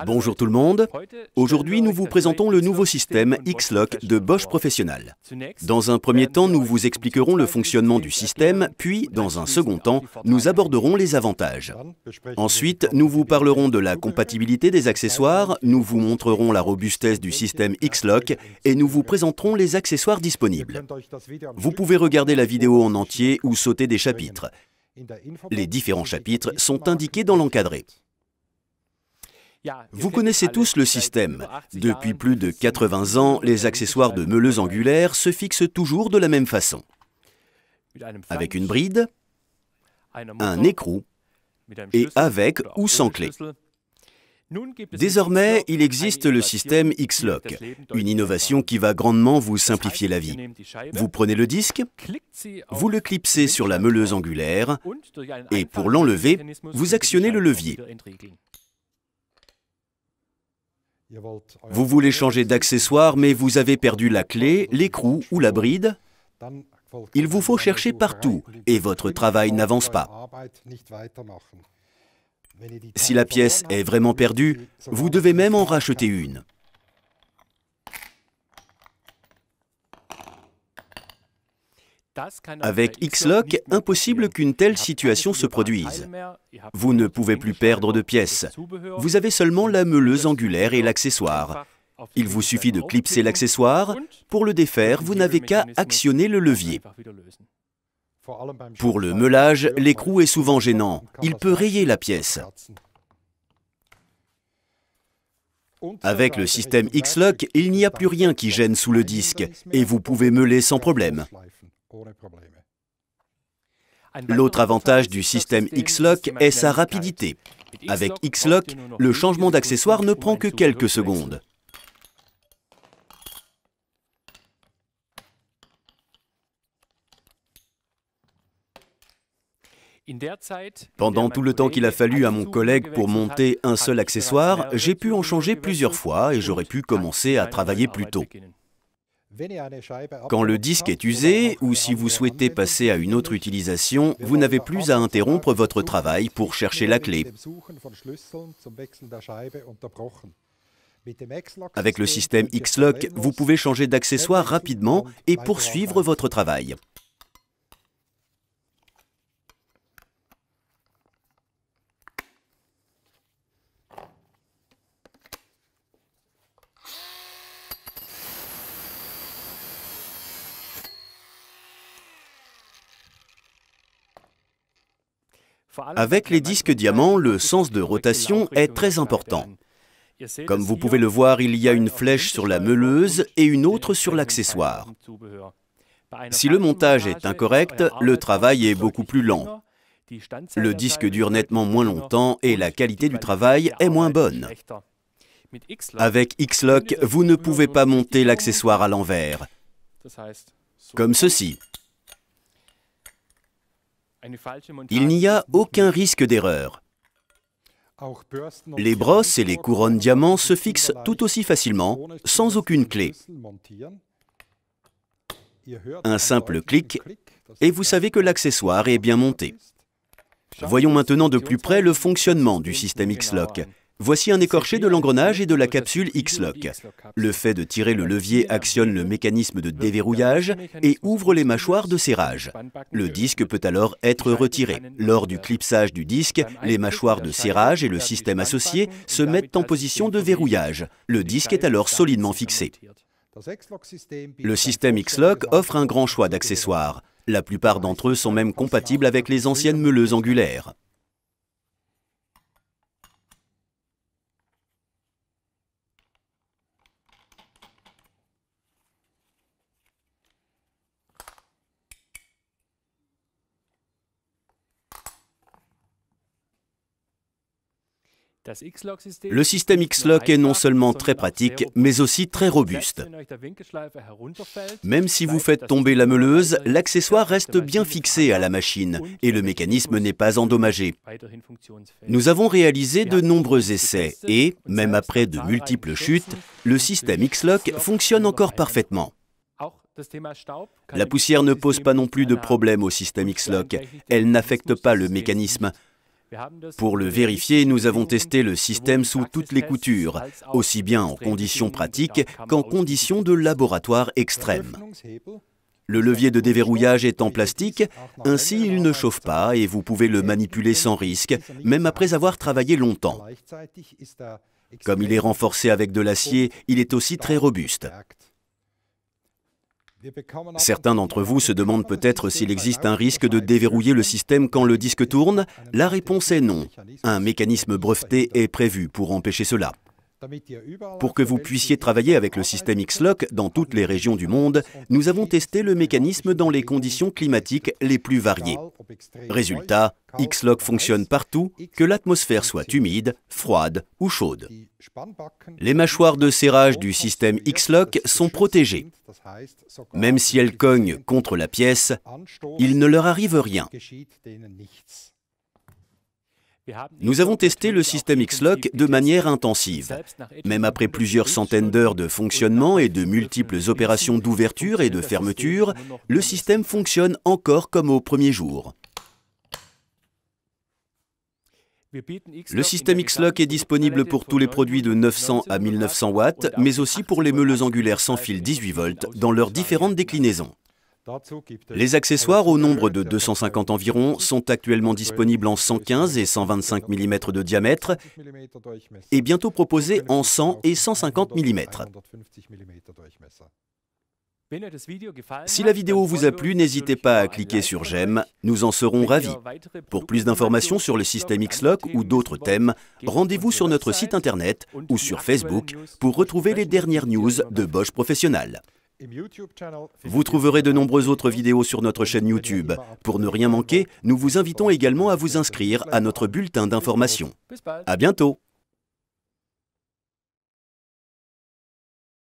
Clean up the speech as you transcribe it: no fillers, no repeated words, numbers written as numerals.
Bonjour tout le monde. Aujourd'hui, nous vous présentons le nouveau système X-Lock de Bosch Professional. Dans un premier temps, nous vous expliquerons le fonctionnement du système, puis, dans un second temps, nous aborderons les avantages. Ensuite, nous vous parlerons de la compatibilité des accessoires, nous vous montrerons la robustesse du système X-Lock et nous vous présenterons les accessoires disponibles. Vous pouvez regarder la vidéo en entier ou sauter des chapitres. Les différents chapitres sont indiqués dans l'encadré. Vous connaissez tous le système. Depuis plus de 80 ans, les accessoires de meuleuse angulaire se fixent toujours de la même façon. Avec une bride, un écrou et avec ou sans clé. Désormais, il existe le système X-Lock, une innovation qui va grandement vous simplifier la vie. Vous prenez le disque, vous le clipsez sur la meuleuse angulaire et pour l'enlever, vous actionnez le levier. Vous voulez changer d'accessoire, mais vous avez perdu la clé, l'écrou ou la bride. Il vous faut chercher partout et votre travail n'avance pas. Si la pièce est vraiment perdue, vous devez même en racheter une. Avec X-Lock, impossible qu'une telle situation se produise. Vous ne pouvez plus perdre de pièces. Vous avez seulement la meuleuse angulaire et l'accessoire. Il vous suffit de clipser l'accessoire. Pour le défaire, vous n'avez qu'à actionner le levier. Pour le meulage, l'écrou est souvent gênant. Il peut rayer la pièce. Avec le système X-Lock, il n'y a plus rien qui gêne sous le disque et vous pouvez meuler sans problème. L'autre avantage du système X-Lock est sa rapidité. Avec X-Lock, le changement d'accessoire ne prend que quelques secondes. Pendant tout le temps qu'il a fallu à mon collègue pour monter un seul accessoire, j'ai pu en changer plusieurs fois et j'aurais pu commencer à travailler plus tôt. Quand le disque est usé, ou si vous souhaitez passer à une autre utilisation, vous n'avez plus à interrompre votre travail pour chercher la clé. Avec le système X-Lock, vous pouvez changer d'accessoire rapidement et poursuivre votre travail. Avec les disques diamants, le sens de rotation est très important. Comme vous pouvez le voir, il y a une flèche sur la meuleuse et une autre sur l'accessoire. Si le montage est incorrect, le travail est beaucoup plus lent. Le disque dure nettement moins longtemps et la qualité du travail est moins bonne. Avec X-Lock, vous ne pouvez pas monter l'accessoire à l'envers, comme ceci. Il n'y a aucun risque d'erreur. Les brosses et les couronnes diamants se fixent tout aussi facilement, sans aucune clé. Un simple clic, et vous savez que l'accessoire est bien monté. Voyons maintenant de plus près le fonctionnement du système X-Lock. Voici un écorché de l'engrenage et de la capsule X-Lock. Le fait de tirer le levier actionne le mécanisme de déverrouillage et ouvre les mâchoires de serrage. Le disque peut alors être retiré. Lors du clipsage du disque, les mâchoires de serrage et le système associé se mettent en position de verrouillage. Le disque est alors solidement fixé. Le système X-Lock offre un grand choix d'accessoires. La plupart d'entre eux sont même compatibles avec les anciennes meuleuses angulaires. Le système X-Lock est non seulement très pratique, mais aussi très robuste. Même si vous faites tomber la meuleuse, l'accessoire reste bien fixé à la machine et le mécanisme n'est pas endommagé. Nous avons réalisé de nombreux essais et, même après de multiples chutes, le système X-Lock fonctionne encore parfaitement. La poussière ne pose pas non plus de problème au système X-Lock. Elle n'affecte pas le mécanisme. Pour le vérifier, nous avons testé le système sous toutes les coutures, aussi bien en conditions pratiques qu'en conditions de laboratoire extrêmes. Le levier de déverrouillage est en plastique, ainsi il ne chauffe pas et vous pouvez le manipuler sans risque, même après avoir travaillé longtemps. Comme il est renforcé avec de l'acier, il est aussi très robuste. Certains d'entre vous se demandent peut-être s'il existe un risque de déverrouiller le système quand le disque tourne. La réponse est non. Un mécanisme breveté est prévu pour empêcher cela. Pour que vous puissiez travailler avec le système X-Lock dans toutes les régions du monde, nous avons testé le mécanisme dans les conditions climatiques les plus variées. Résultat, X-Lock fonctionne partout, que l'atmosphère soit humide, froide ou chaude. Les mâchoires de serrage du système X-Lock sont protégées. Même si elles cognent contre la pièce, il ne leur arrive rien. Nous avons testé le système X-Lock de manière intensive. Même après plusieurs centaines d'heures de fonctionnement et de multiples opérations d'ouverture et de fermeture, le système fonctionne encore comme au premier jour. Le système X-Lock est disponible pour tous les produits de 900 à 1900 watts, mais aussi pour les meuleuses angulaires sans fil 18 volts dans leurs différentes déclinaisons. Les accessoires, au nombre de 250 environ, sont actuellement disponibles en 115 et 125 mm de diamètre et bientôt proposés en 100 et 150 mm. Si la vidéo vous a plu, n'hésitez pas à cliquer sur j'aime, nous en serons ravis. Pour plus d'informations sur le système X-Lock ou d'autres thèmes, rendez-vous sur notre site internet ou sur Facebook pour retrouver les dernières news de Bosch Professional. Vous trouverez de nombreuses autres vidéos sur notre chaîne YouTube. Pour ne rien manquer, nous vous invitons également à vous inscrire à notre bulletin d'information. À bientôt!